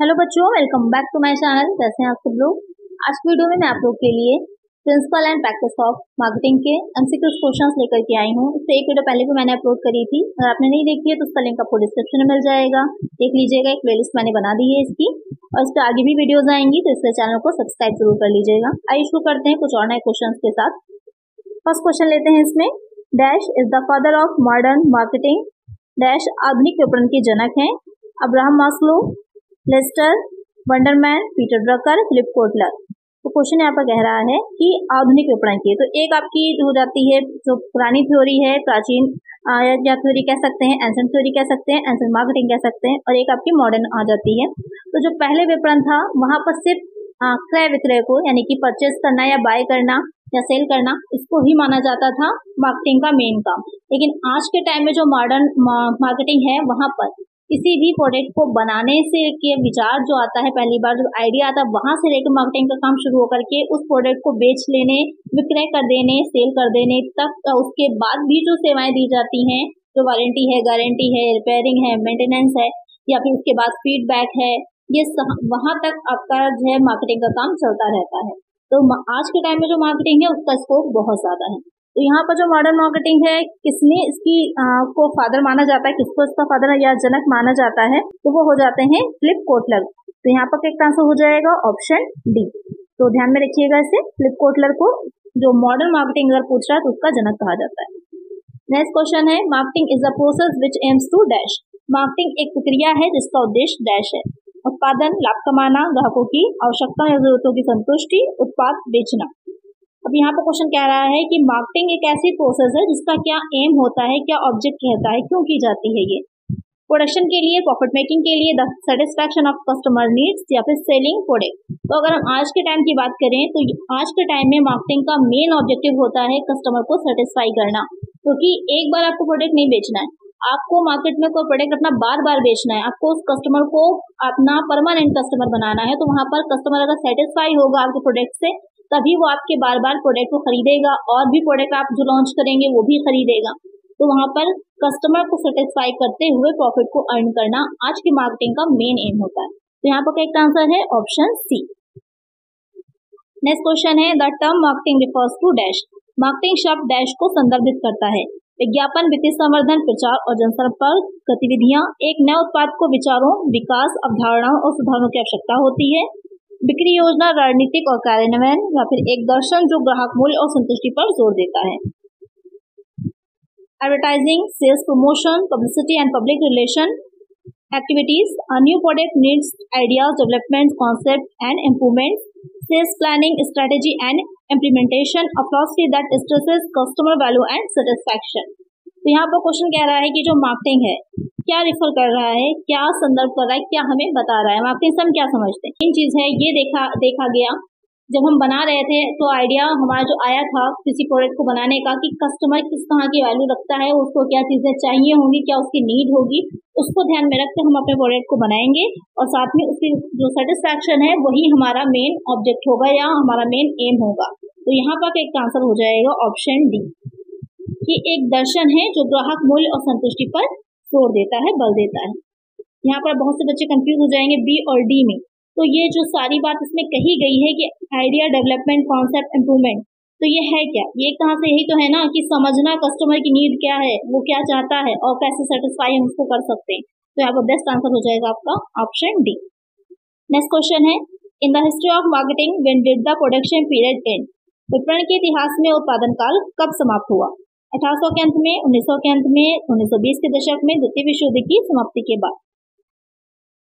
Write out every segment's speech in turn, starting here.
Hello बच्चों, welcome back to my channel. कैसे हैं आप सब लोग। आज की वीडियो में मैं आप लोग के लिए principle and practice of marketing के एमसीक्यू क्वेश्चंस लेकर के आई हूँ। इससे एक वीडियो पहले भी मैंने अपलोड करी थी। अगर आपने नहीं देखी है तो उसका लिंक आपको डिस्क्रिप्शन में मिल जाएगा, देख लीजिएगा। एक प्लेलिस्ट मैंने बना दी है इसकी, और इस पर आगे भी वीडियोज आएंगी, तो इसलिए चैनल को सब्सक्राइब जरूर कर लीजिएगा। आइए शुरू करते हैं कुछ और नए क्वेश्चन के साथ। फर्स्ट क्वेश्चन लेते हैं इसमें। Dash is the father of modern marketing. Dash आधुनिक विपणन के जनक हैं। Abraham Maslow, Lester, Wunderman, Peter Drucker, Philip Kotler. तो क्वेश्चन यहाँ पर कह रहा है कि आधुनिक विपणन की, तो एक आपकी हो जाती है जो पुरानी थ्योरी है, प्राचीन या थ्योरी कह सकते हैं, एंसेंट थ्योरी कह सकते हैं, एंसेंट मार्केटिंग कह सकते हैं, और एक आपकी मॉडर्न आ जाती है। तो जो पहले विपणन था वहां पर सिर्फ क्रय विक्रय को, यानी कि परचेज करना या बाय करना या सेल करना, इसको ही माना जाता था मार्केटिंग का मेन काम। लेकिन आज के टाइम में जो मॉडर्न मार्केटिंग है, वहां पर किसी भी प्रोडक्ट को बनाने से के विचार जो आता है, पहली बार जो आइडिया आता है, वहां से लेकर मार्केटिंग का काम शुरू होकर के उस प्रोडक्ट को बेच लेने, विक्रय कर देने, सेल कर देने तक, उसके बाद भी जो सेवाएं दी जाती हैं, जो वारंटी है, गारंटी है, रिपेयरिंग है, मेंटेनेंस है, या फिर उसके बाद फीडबैक है, ये वहां तक आपका जो है मार्केटिंग का काम चलता रहता है। तो आज के टाइम में जो मार्केटिंग है उसका स्कोप बहुत ज्यादा है। तो यहाँ पर जो मॉडर्न मार्केटिंग है, किसने इसकी को फादर माना जाता है, किसको इसका फादर या जनक माना जाता है, तो वो हो जाते हैं फिलिप कोटलर। तो यहाँ पर करेक्ट आंसर हो जाएगा ऑप्शन डी। तो ध्यान में रखिएगा इसे, फिलिप कोटलर को जो मॉडर्न मार्केटिंग अगर पूछ रहा है तो उसका जनक कहा जाता है। नेक्स्ट क्वेश्चन है, marketing is a process which aims to dash. Marketing एक प्रक्रिया है जिसका उद्देश्य डैश है। उत्पादन, लाभ कमाना, ग्राहकों की आवश्यकता या जरूरतों की संतुष्टि, उत्पाद बेचना। अब यहाँ पर क्वेश्चन कह रहा है कि मार्केटिंग एक ऐसी प्रोसेस है जिसका क्या एम होता है, क्या ऑब्जेक्ट रहता है, क्यों की जाती है ये। प्रोडक्शन के लिए, प्रॉफिट मेकिंग के लिए, the satisfaction of customer needs, या फिर सेलिंग प्रोडक्ट। तो अगर हम आज के टाइम की बात करें तो आज के टाइम में मार्केटिंग का मेन ऑब्जेक्टिव होता है कस्टमर को सेटिस्फाई करना, क्योंकि एक बार आपको प्रोडक्ट नहीं बेचना है, आपको मार्केट में कोई प्रोडक्ट अपना बार बार बेचना है, आपको उस कस्टमर को अपना परमानेंट कस्टमर बनाना है। तो वहां पर कस्टमर अगर सेटिस्फाई होगा आपके प्रोडक्ट से, तभी वो आपके बार बार प्रोडक्ट को खरीदेगा, और भी प्रोडक्ट आप जो लॉन्च करेंगे वो भी खरीदेगा। तो वहां पर कस्टमर को सेटिस्फाई करते हुए प्रॉफिट को अर्न करना आज की मार्केटिंग का मेन एम होता है। तो यहाँ पर करेक्ट आंसर है ऑप्शन सी। नेक्स्ट क्वेश्चन है, the term marketing refers to dash. Marketing शब्द डैश को संदर्भित करता है। विज्ञापन, वित्तीय संवर्धन, प्रचार और जनसंपर्क गतिविधियां। एक नए उत्पाद को विचारों, विकास, अवधारणाओं और सुधारों की आवश्यकता होती है। बिक्री योजना, रणनीतिक और कार्यान्वयन, या फिर एक दर्शन जो ग्राहक मूल्य और संतुष्टि पर जोर देता है। Advertising, sales promotion, publicity and public relation activities. New product needs, ideas, development, concept and improvement. Sales planning, strategy and implementation. A philosophy that stresses customer value and satisfaction. तो यहाँ पर क्वेश्चन कह रहा है कि जो मार्केटिंग है क्या रिफर कर रहा है, क्या संदर्भ कर रहा है, क्या हमें बता रहा है, मार्केटिंग से हम क्या समझते हैं। इन चीज है ये देखा गया जब हम बना रहे थे, तो आइडिया हमारा जो आया था किसी प्रोडक्ट को बनाने का कि कस्टमर किस तरह की वैल्यू रखता है, उसको क्या चीजें चाहिए होंगी, क्या उसकी नीड होगी, उसको ध्यान में रखकर हम अपने प्रोडक्ट को बनाएंगे, और साथ में उसकी जो सेटिस्फैक्शन है वही हमारा मेन ऑब्जेक्ट होगा या हमारा मेन एम होगा। तो यहाँ पर एक आंसर हो जाएगा ऑप्शन डी, कि एक दर्शन है जो ग्राहक मूल्य और संतुष्टि पर जोर देता है, बल देता है। यहाँ पर बहुत से बच्चे कंफ्यूज हो जाएंगे बी और डी में। तो ये जो सारी बात इसमें कही गई है कि आइडिया, डेवलपमेंट, कॉन्सेप्ट, इम्प्रूवमेंट, तो ये है क्या, ये कहाँ से, यही तो है ना कि समझना कस्टमर की नीड क्या है, वो क्या चाहता है और कैसे सेटिस्फाई हम उसको कर सकते हैं। तो यहाँ पर बेस्ट आंसर हो जाएगा आपका ऑप्शन डी। नेक्स्ट क्वेश्चन है, in the history of marketing when did the production period and. विपणन के इतिहास में उत्पादन काल कब समाप्त हुआ। 1800 के अंत में, 1900 के अंत में, 1920 के दशक में, द्वितीय विश्व युद्ध की समाप्ति के बाद।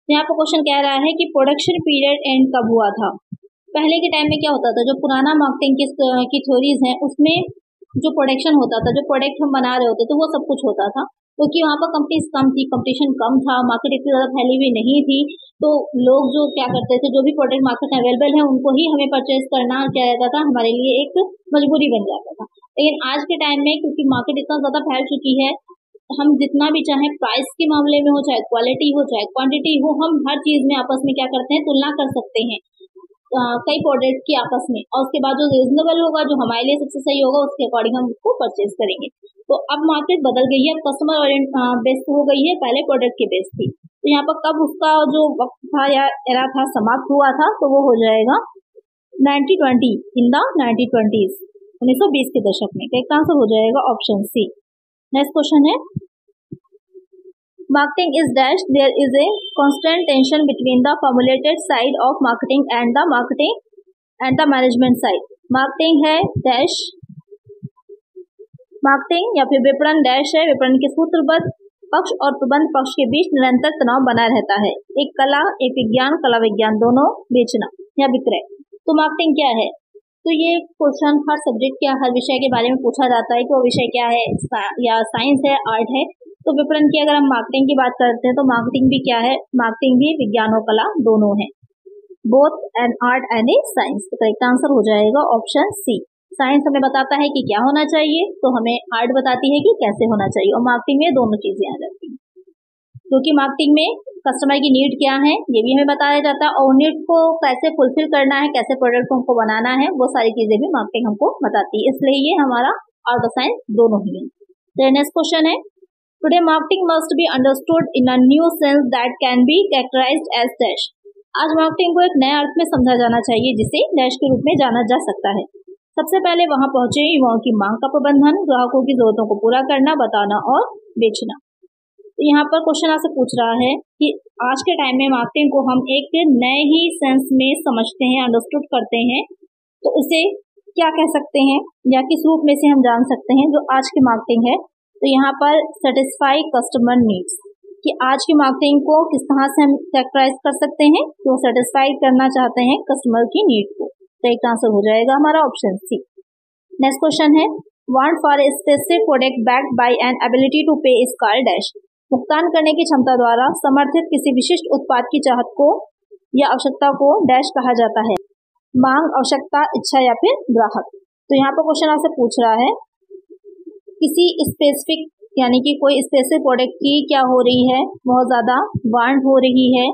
यहाँ पर क्वेश्चन कह रहा है कि प्रोडक्शन पीरियड एंड कब हुआ था। पहले के टाइम में क्या होता था, जो पुराना मार्केटिंग की थ्योरीज हैं उसमें जो प्रोडक्शन होता था, जो प्रोडक्ट हम बना रहे होते थे, वो सब कुछ होता था, क्योंकि वहाँ पर कंपनीज कम थी, कंपटीशन कम था, मार्केट इतनी ज्यादा फैली हुई नहीं थी। तो लोग जो क्या करते थे, जो भी प्रोडक्ट मार्केट में अवेलेबल है उनको ही हमें परचेज करना क्या रहता था, हमारे लिए एक मजबूरी बन जाता था। लेकिन आज के टाइम में क्योंकि मार्केट इतना ज्यादा फैल चुकी है, हम जितना भी चाहे प्राइस के मामले में हो, चाहे क्वालिटी हो, चाहे क्वांटिटी हो, हम हर चीज में आपस में क्या करते हैं, तुलना कर सकते हैं। कई प्रोडक्ट की आपस में, और उसके बाद जो रीजनेबल होगा, जो हमारे लिए सबसे सही होगा, उसके अकॉर्डिंग हम उसको परचेज करेंगे। तो अब मार्केट बदल गई है, अब कस्टमर बेस्ड हो गई है, पहले प्रोडक्ट की बेस्ड थी। तो यहाँ पर कब उसका जो वक्त था या एरा था समाप्त हुआ था, तो वो हो जाएगा 1920 इन द 1920s 1920 के दशक में। करेक्ट आंसर हो जाएगा ऑप्शन सी। नेक्स्ट क्वेश्चन है, marketing is dash, there is a constant tension between the formulated side of marketing and the management side. marketing है dash, marketing या फिर विपणन dash है, विपणन के सूत्रबद्ध पक्ष और प्रबंध पक्ष के बीच निरंतर तनाव बना रहता है। एक कला, एक विज्ञान, कला विज्ञान दोनों, बेचना या विक्रय। तो मार्केटिंग क्या है? तो ये क्वेश्चन हर सब्जेक्ट या हर विषय के बारे में पूछा जाता है कि वो विषय क्या है, या साइंस है, आर्ट है। तो विपणन की अगर हम मार्केटिंग की बात करते हैं तो मार्केटिंग भी क्या है, मार्केटिंग भी विज्ञान और कला दोनों है, both an art and A science. तो करेक्ट आंसर हो जाएगा ऑप्शन सी। साइंस हमें बताता है कि क्या होना चाहिए, तो हमें आर्ट बताती है कि कैसे होना चाहिए, और मार्केटिंग में दोनों चीजें आ जाती हैं, क्योंकि मार्केटिंग में कस्टमर की नीड क्या है ये भी हमें बताया जाता है, और नीड को कैसे फुलफिल करना है, कैसे प्रोडक्ट को हमको बनाना है, वो सारी चीजें भी मार्केटिंग हमको बताती है। इसलिए ये हमारा आर्ट और साइंस दोनों ही है। तो नेक्स्ट क्वेश्चन है, today marketing must be understood in a new sense that can be characterized as dash. आज मार्केटिंग को एक नए अर्थ में समझा जाना चाहिए, जिसे डैश के रूप में जाना जा सकता है। सबसे पहले वहां पहुंचे युवाओं की मांग का प्रबंधन, ग्राहकों की जरूरतों को पूरा करना, बताना और बेचना। तो यहाँ पर क्वेश्चन आपसे पूछ रहा है कि आज के टाइम में मार्केटिंग को हम एक नए ही सेंस में समझते हैं, अंडरस्टूड करते हैं, तो उसे क्या कह सकते हैं या किस रूप में से हम जान सकते हैं जो आज की मार्केटिंग है। तो यहाँ पर सेटिस्फाई कस्टमर नीड्स, कि आज की मार्केटिंग को किस तरह से हम कैरेक्टराइज कर सकते हैं, तो सेटिस्फाई करना चाहते हैं कस्टमर की नीड को। तो एक आंसर हो जाएगा हमारा ऑप्शन सी। नेक्स्ट क्वेश्चन है, want for a specific product backed by an ability to pay is called dash. भुगतान करने की क्षमता द्वारा समर्थित किसी विशिष्ट उत्पाद की चाहत को या आवश्यकता को डैश कहा जाता है, मांग, आवश्यकता, इच्छा या फिर ग्राहक। तो यहाँ पर क्वेश्चन आपसे पूछ रहा है किसी स्पेसिफिक, यानी कि कोई स्पेसिफिक प्रोडक्ट की क्या हो रही है, बहुत ज्यादा वांट हो रही है,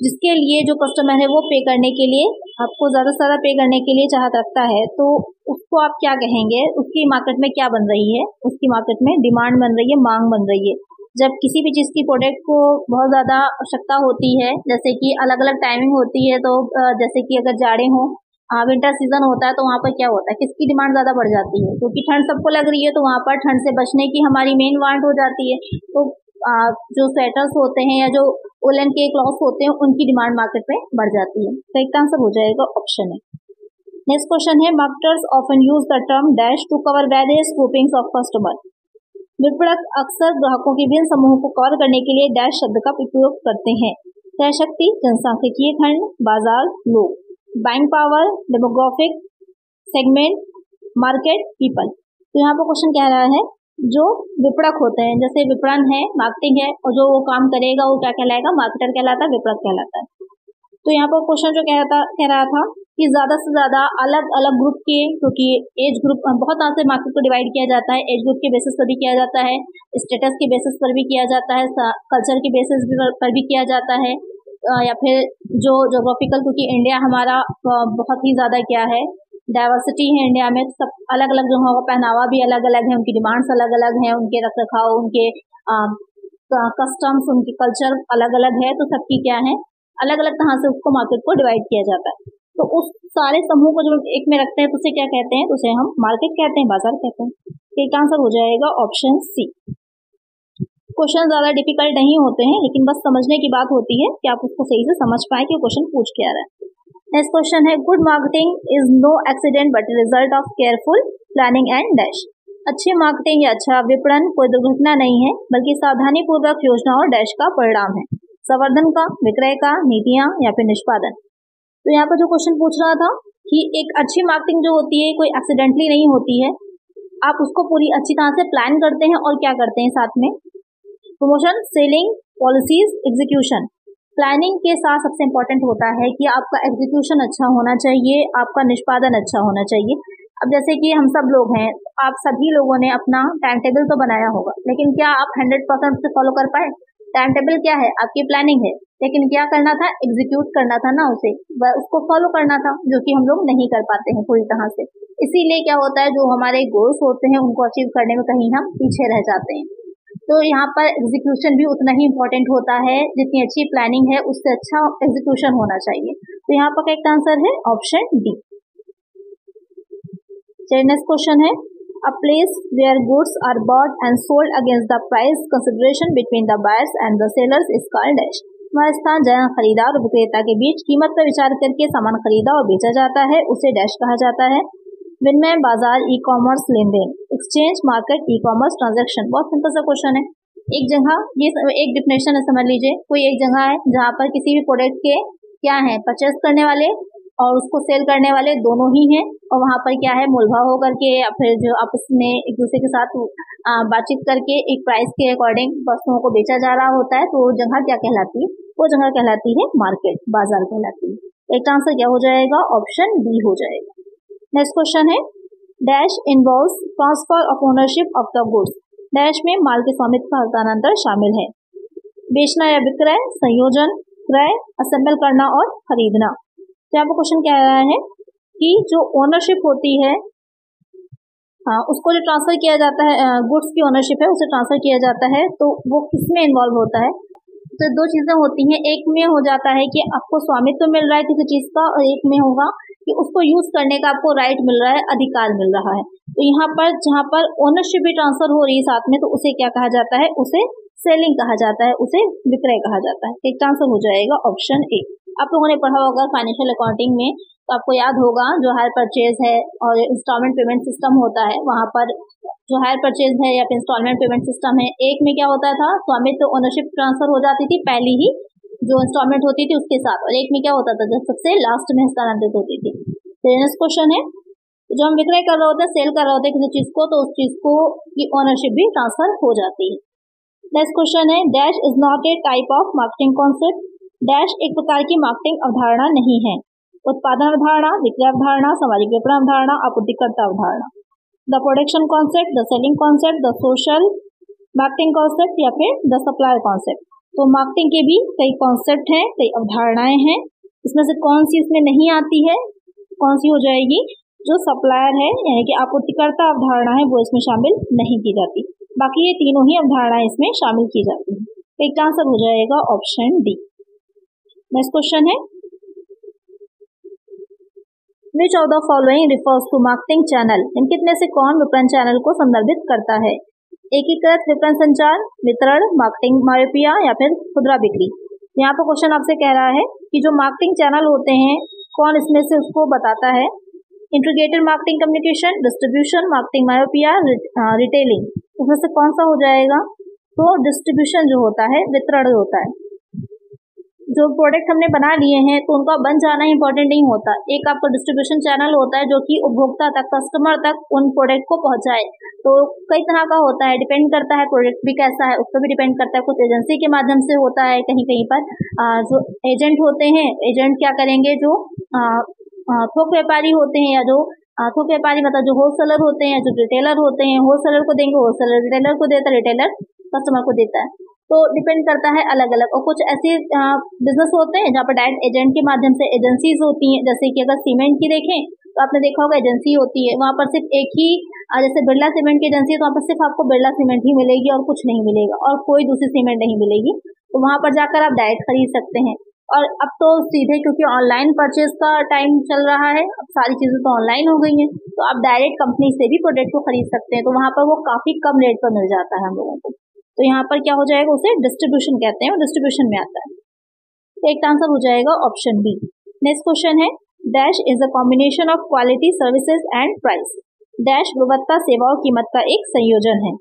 जिसके लिए जो कस्टमर है वो पे करने के लिए, आपको ज्यादा से ज्यादा पे करने के लिए चाहत रखता है, तो उसको आप क्या कहेंगे, उसकी मार्केट में क्या बन रही है, उसकी मार्केट में डिमांड बन रही है, मांग बन रही है। जब किसी भी चीज की प्रोडक्ट को बहुत ज्यादा आवश्यकता होती है, जैसे कि अलग अलग टाइमिंग होती है, तो जैसे कि अगर जाड़े हो, विंटर सीजन होता है, तो वहाँ पर क्या होता है, किसकी डिमांड ज्यादा बढ़ जाती है, क्योंकि ठंड सबको लग रही है, तो वहाँ पर ठंड से बचने की हमारी मेन वांट हो जाती है। तो जो स्वेटर्स होते हैं या जो वुलन के क्लॉथ्स होते हैं, उनकी डिमांड मार्केट में बढ़ जाती है। तो एक आंसर हो जाएगा ऑप्शन है। नेक्स्ट क्वेश्चन है, marketers often use the term dash to cover various groupings of customer. विपणक अक्सर ग्राहकों के विभिन्न समूहों को कवर करने के लिए डैश शब्द का उपयोग करते हैं। क्रय शक्ति, जनसांख्यिकीय खंड, बाजार, लोग, buying power, demographic segment, market, people. तो यहाँ पर क्वेश्चन कह रहा है जो विपणक होते हैं, जैसे विपणन है, मार्केटिंग है, और जो वो काम करेगा वो क्या कहलाएगा, मार्केटर कहलाता है, विपणक कहलाता है। तो यहाँ पर क्वेश्चन जो कह रहा था कि ज्यादा से ज्यादा अलग अलग ग्रुप के, क्योंकि एज ग्रुप बहुत तरह से मार्केट को डिवाइड किया जाता है, एज ग्रुप के बेसिस पर भी किया जाता है, स्टेटस के बेसिस पर भी किया जाता है, कल्चर के बेसिस पर भी किया जाता है, या फिर जो जोग्राफिकल, क्योंकि इंडिया हमारा बहुत ही ज्यादा क्या है, डाइवर्सिटी है इंडिया में, सब अलग अलग जो होगा, पहनावा भी अलग अलग है, उनकी डिमांड्स अलग अलग है, उनके रख रखाव, उनके कस्टम्स, उनकी कल्चर अलग अलग है, तो सबकी क्या है, अलग अलग तरह से उसको मार्केट को डिवाइड किया जाता है। तो उस सारे समूह को जब एक में रखते हैं तो उसे क्या कहते हैं, तो उसे हम मार्केट कहते हैं, बाजार कहते हैं। एक आंसर हो जाएगा ऑप्शन सी। क्वेश्चन ज्यादा डिफिकल्ट नहीं होते हैं, लेकिन बस समझने की बात होती है कि आप उसको सही से समझ पाए कि क्वेश्चन पूछ क्या रहा है। नेक्स्ट क्वेश्चन है, good marketing is no accident but result of careful planning and dash. अच्छी मार्केटिंग या अच्छा विपणन कोई दुर्घटना नहीं है, बल्कि सावधानी पूर्वक योजना और डैश का परिणाम है, संवर्धन का, विक्रय का, नीतियां या फिर निष्पादन। तो यहाँ पर जो क्वेश्चन पूछ रहा था कि एक अच्छी मार्केटिंग जो होती है कोई एक्सीडेंटली नहीं होती है, आप उसको पूरी अच्छी तरह से प्लान करते हैं और क्या करते हैं साथ में, promotion, selling, policies, execution. Planning के साथ सबसे इंपॉर्टेंट होता है कि आपका एग्जीक्यूशन अच्छा होना चाहिए, आपका निष्पादन अच्छा होना चाहिए। अब जैसे कि हम सब लोग हैं, आप सभी लोगों ने अपना टाइम टेबल तो बनाया होगा, लेकिन क्या आप 100% से फॉलो कर पाए? टाइम टेबल क्या है, आपकी प्लानिंग है, लेकिन क्या करना था, एग्जीक्यूट करना था ना उसे, उसको फॉलो करना था, जो कि हम लोग नहीं कर पाते हैं पूरी तरह से। इसीलिए क्या होता है, जो हमारे गोल्स होते हैं उनको अचीव करने में कहीं हम पीछे रह जाते हैं। तो यहाँ पर एग्जीक्यूशन भी उतना ही इम्पोर्टेंट होता है, जितनी अच्छी प्लानिंग है उससे अच्छा एग्जीक्यूशन होना चाहिए। तो यहाँ पर करेक्ट आंसर है ऑप्शन डी। चलिए नेक्स्ट क्वेश्चन है, A place where goods are bought and sold against the price consideration between the buyers and the sellers is called dash। वह स्थान जहाँ खरीदार और विक्रेता के बीच कीमत पर विचार करके सामान खरीदा और बेचा जाता है उसे डैश कहा जाता है। विनिमय बाजार, ई कॉमर्स लेन देन, exchange market, e commerce transaction. बहुत सिंपल सा क्वेश्चन है। एक जगह, ये एक डिफिनेशन है, समझ लीजिए, कोई एक जगह है जहाँ पर किसी भी प्रोडक्ट के क्या है, परचेस करने वाले और उसको सेल करने वाले दोनों ही हैं, और वहाँ पर क्या है, मोलभाव होकर के या फिर जो आपस में एक दूसरे के साथ बातचीत करके एक प्राइस के अकॉर्डिंग वस्तुओं को बेचा जा रहा होता है, तो वो जगह क्या कहलाती है, वो जगह कहलाती है मार्केट, बाजार कहलाती है। एक आंसर क्या हो जाएगा, ऑप्शन बी हो जाएगा। नेक्स्ट क्वेश्चन है, dash involves transfer of ownership of the goods. Dash में माल के स्वामित्व का हस्तांतरण शामिल है। बेचना या विक्रय, संयोजन, क्रय, असेंबल करना और खरीदना। तो यहाँ पर क्वेश्चन क्या आ रहा है कि जो ओनरशिप होती है, उसको जो ट्रांसफर किया जाता है, गुड्स की ओनरशिप है उसे ट्रांसफर किया जाता है, तो वो किस में इन्वॉल्व होता है। तो दो चीजें होती हैं, एक में हो जाता है कि आपको स्वामित्व मिल रहा है किसी चीज का, और एक में होगा कि उसको यूज करने का आपको राइट मिल रहा है, अधिकार मिल रहा है। तो यहाँ पर जहाँ पर ओनरशिप भी ट्रांसफर हो रही है साथ में, तो उसे क्या कहा जाता है, उसे सेलिंग कहा जाता है, उसे विक्रय कहा जाता है। एक आंसर हो जाएगा ऑप्शन ए। आप लोगों ने पढ़ा होगा फाइनेंशियल अकाउंटिंग में, तो आपको याद होगा जो हायर परचेज है और इंस्टॉलमेंट पेमेंट सिस्टम होता है, वहाँ पर जो हायर परचेज है या फिर इंस्टॉलमेंट पेमेंट सिस्टम है, एक में क्या होता था, स्वामित्व ओनरशिप ट्रांसफर हो जाती थी पहली ही जो इंस्टॉलमेंट होती थी उसके साथ, और एक में क्या होता था, जब सबसे लास्ट में हस्तांतरित होती थी। तो नेक्स्ट क्वेश्चन है, जो हम विक्रय कर रहे होते हैं, सेल कर रहे होते हैं किसी चीज को, तो उस चीज को की ओनरशिप भी ट्रांसफर हो जाती है। नेक्स्ट क्वेश्चन है, dash is not a type of marketing concept. Dash एक प्रकार की मार्केटिंग अवधारणा नहीं है। उत्पादन अवधारणा, विक्रय अवधारणा, सामाजिक विपणन अवधारणा, आपूर्तिकर्ता अवधारणा। The production concept, the selling concept, the social marketing concept या फिर द सप्लायर कॉन्सेप्ट। तो मार्केटिंग के भी कई कॉन्सेप्ट हैं, कई अवधारणाएं हैं, इसमें से कौन सी इसमें नहीं आती है, कौन सी हो जाएगी, जो सप्लायर है यानी कि आपूर्तिकर्ता अवधारणा है वो इसमें शामिल नहीं की जाती। बाकी ये तीनों ही अवधारणाएं इसमें शामिल की जाती हैं। एक आंसर हो जाएगा ऑप्शन डी। नेक्स्ट क्वेश्चन है, which of the following refers to marketing channel. इनके में से कौन विपणन चैनल को संदर्भित करता है। एकीकृत विपणन संचार, वितरण, मार्केटिंग मायोपिया या फिर खुदरा बिक्री। यहाँ पर क्वेश्चन आपसे कह रहा है कि जो मार्केटिंग चैनल होते हैं कौन इसमें से उसको बताता है। Integrated marketing communication, distribution, marketing myopia, retailing. इसमें से कौन सा हो जाएगा, तो डिस्ट्रीब्यूशन जो होता है, वितरण होता है। जो प्रोडक्ट हमने बना लिए हैं तो उनका बन जाना इंपॉर्टेंट नहीं होता, एक आपका डिस्ट्रीब्यूशन चैनल होता है जो कि उपभोक्ता तक, कस्टमर तक उन प्रोडक्ट को पहुंचाए। तो कई तरह का होता है, डिपेंड करता है प्रोडक्ट भी कैसा है, उस पर भी डिपेंड करता है। कुछ एजेंसी के माध्यम से होता है, कहीं कहीं पर जो एजेंट होते हैं, एजेंट क्या करेंगे, जो थोक व्यापारी होते हैं या जो थोक व्यापारी मतलब जो होलसेलर होते हैं, जो रिटेलर होते हैं, होलसेलर को देंगे, होलसेलर रिटेलर को देता है, रिटेलर कस्टमर को देता है। तो डिपेंड करता है अलग अलग। और कुछ ऐसे बिजनेस होते हैं जहाँ पर डायरेक्ट एजेंट के माध्यम से एजेंसीज होती हैं, जैसे कि अगर सीमेंट की देखें तो आपने देखा होगा एजेंसी होती है, वहाँ पर सिर्फ एक ही, जैसे बिरला सीमेंट की एजेंसी है तो वहाँ पर सिर्फ आपको बिरला सीमेंट ही मिलेगी और कुछ नहीं मिलेगा और कोई दूसरी सीमेंट नहीं मिलेगी। तो वहाँ पर जाकर आप डायरेक्ट खरीद सकते हैं। और अब तो सीधे, क्योंकि ऑनलाइन परचेज का टाइम चल रहा है, अब सारी चीजें तो ऑनलाइन हो गई हैं, तो आप डायरेक्ट कंपनी से भी प्रोडक्ट को खरीद सकते हैं। तो वहाँ पर वो काफी कम रेट पर मिल जाता है हम लोगों को। तो यहाँ पर क्या हो जाएगा, उसे डिस्ट्रीब्यूशन कहते हैं, और डिस्ट्रीब्यूशन में आता है। तो एक आंसर हो जाएगा ऑप्शन बी। नेक्स्ट क्वेश्चन है, dash is a combination of quality, services and price. Dash गुणवत्ता, सेवा और कीमत का एक संयोजन है।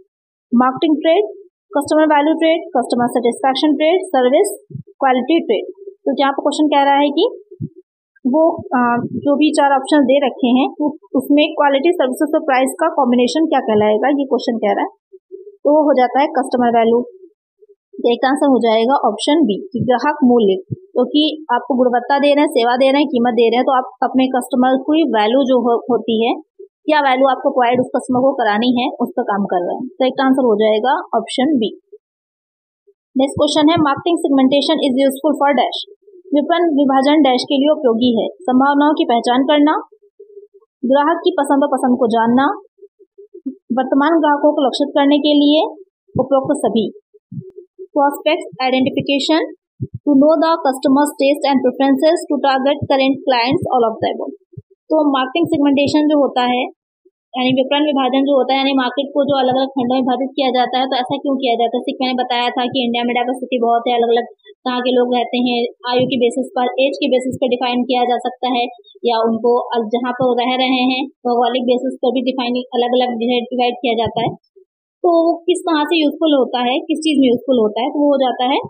Marketing trade, customer value trade, customer satisfaction trade, service quality trade. तो यहाँ पर क्वेश्चन कह रहा है कि वो जो भी चार ऑप्शन दे रखे हैं उसमें क्वालिटी, सर्विसेज और प्राइस का कॉम्बिनेशन क्या कहलाएगा, ये क्वेश्चन कह रहा है। तो वो हो जाता है कस्टमर वैल्यू। तो एक आंसर हो जाएगा ऑप्शन बी कि ग्राहक मूल्य, क्योंकि आपको गुणवत्ता दे रहे हैं, सेवा दे रहे हैं, कीमत दे रहे हैं, तो आप अपने कस्टमर की वैल्यू जो होती है, क्या वैल्यू आपको प्रोवाइड उस कस्टमर को करानी है, उस पर काम कर रहे हैं। तो एक आंसर हो जाएगा ऑप्शन बी। नेक्स्ट क्वेश्चन है marketing segmentation is useful for dash. विपणन विभाजन डैश के लिए उपयोगी है। संभावनाओं की पहचान करना, ग्राहक की पसंद और पसंद को जानना, वर्तमान ग्राहकों को लक्षित करने के लिए उपयुक्त सभी, prospect identification, to know the customers taste and preferences, to target current clients, all of the above. तो मार्केटिंग सेगमेंटेशन जो होता है यानी विपणन विभाजन जो होता है यानी मार्केट को जो अलग अलग खंडों में विभाजित किया जाता है, तो ऐसा क्यों किया जाता है? जैसे मैंने बताया था कि इंडिया में डाइवर्सिटी बहुत है, अलग अलग तरह के लोग रहते हैं, आयु के बेसिस पर, एज के बेसिस पर डिफाइन किया जा सकता है, या उनको जहाँ पर रह रहे हैं भौगोलिक बेसिस पर भी डिफाइन अलग अलग डिवाइड किया जाता है। तो किस तरह से यूजफुल होता है, किस चीज में यूजफुल होता है, तो वो हो जाता है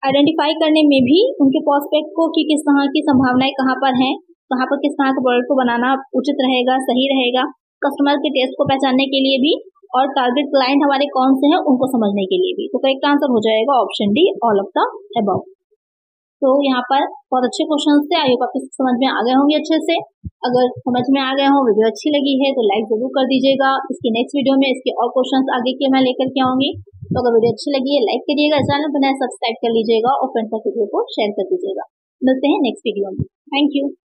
आइडेंटिफाई करने में भी उनके प्रोस्पेक्ट को कि किस तरह की संभावनाएं कहाँ पर हैं, कहाँ पर किस तरह के प्रोडक्ट को बनाना उचित रहेगा, सही रहेगा, कस्टमर के टेस्ट को पहचानने के लिए भी, और टारगेट क्लाइंट हमारे कौन से हैं उनको समझने के लिए भी। तो करेक्ट आंसर हो जाएगा option D, all of the above. तो यहाँ पर बहुत अच्छे क्वेश्चन थे, आई होप आपको समझ में आ गए होंगे अच्छे से। अगर समझ में आ गए हो, वीडियो अच्छी लगी है तो लाइक जरूर कर दीजिएगा। इसकी नेक्स्ट वीडियो में इसके और क्वेश्चन आगे के मैं लेकर के आऊंगी। तो अगर वीडियो अच्छी लगी है लाइक करिएगा, चैनल पर नया सब्सक्राइब कर लीजिएगा और फ्रेंड्स तक वीडियो को शेयर कर दीजिएगा। मिलते हैं नेक्स्ट वीडियो में। Thank you.